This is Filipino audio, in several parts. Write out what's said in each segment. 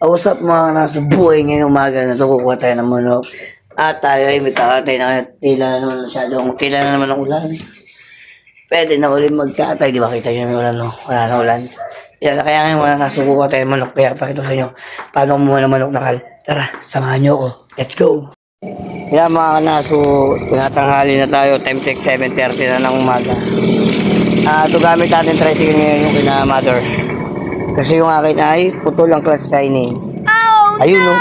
Usap mga nasa buhay ngayong umaga na ito, kukuha tayo ng manok. At tayo ay may kakatay na tila na naman masyadong, tila na naman ang ulan. Pwede na ulit magkatay, di ba kita nyo ng ulan, no? Wala na ulan. Yan, kaya ngayon mga nasa kukuha tayo ng manok. Kaya pakita sa inyo, paano kumuha ng manok na kal. Tara, samahan nyo ako. Let's go! Yan mga kanaso, tinatanghali na tayo. Time check 7:30 na ng umaga. Ito gamit natin tricycle ngayon yung kina mother. Kasi yung akin ay putol ang clutch lining. Oh, ayun no.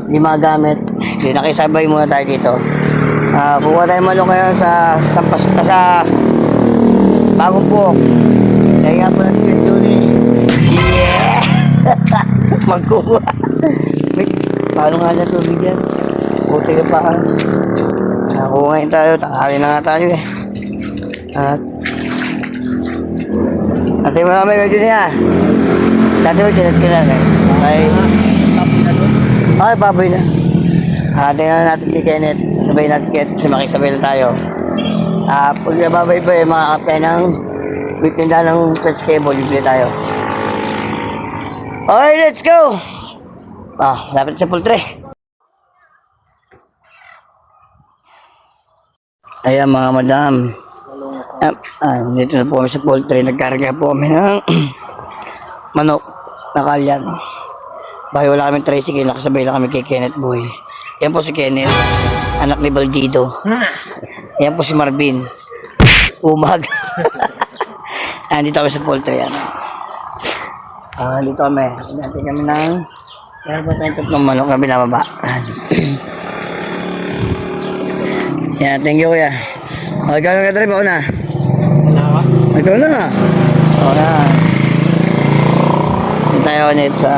Hindi magamit. Hindi nakisabay muna tayo dito. Kukuha tayo manok ngayon sa bagong buhok. Kaya nga pala si Julie. Yeah! Magkuha. Paano nga na tubig yan? Puti ka pa. Kukuha ngayon tayo. Tanghali na nga tayo eh. Ate mo namin medyo niya. Dati mo sinat ka lang eh. Okay, baboy na. Tingnan natin si Kenneth. Sabay natin si Kenneth. Makisabay na tayo. Pag baboy pa eh, makakapay ng bitinda ng fence cable. Libre tayo. Okay, let's go! Lapit sa poultry. Ayan mga madam. Dito na po kami sa poultry. Nagkarga po kami ng manok na kalyan. Bahay wala kami tricycle. Nakasabay lang kami kay Kenneth Boy. Yan po si Kenneth. Anak ni Baldido. Yan po si Marvin. Umag. Dito kami sa poultry. Dito kami. Dito kami ng meron po tayong tatlong manok na binababa. Yan, thank you kuya. Ikaw na ka-drive ako na. Ikaw na. Oo na. Dito tayo ulit sa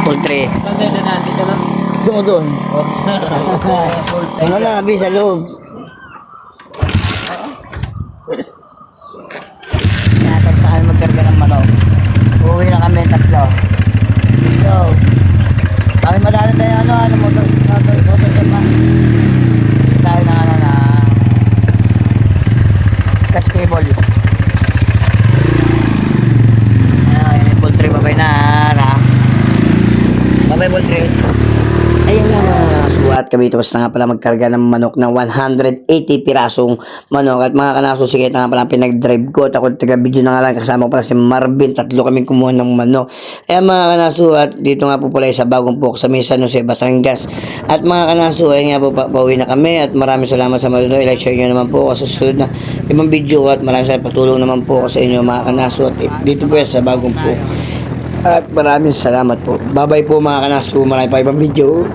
poultry. Gusto mo doon? Ano na, abi, sa loob. Natap sa kami magkarga ng manok. Uuwi na kami tatlo. So, kami madali tayo motor na. Tayo na cash cable. Poultry, babay na. Babay poultry. Ayun nga mga suwat kami. Tapos na nga pala magkarga ng manok ng 180 pirasong manok. At mga kanaso, sige na nga pala pinag-drive ko. At ako taga-video na nga lang. Kasama ko pala si Marvin. Tatlo kami kumuha ng manok. Ayan mga kanaso, at dito nga po pala sa bagong pok sa San Jose, Batangas. At mga kanaso, ayun nga po, pauwi na kami. At maraming salamat sa mga like, share nyo naman po ako sa susunod na ibang video. At maraming salamat patulong naman po ako sa inyo mga kanaso. At dito po sa bagong pok. At maraming salamat po. Bye bye po mga kanaso. Maraming pa ibang video.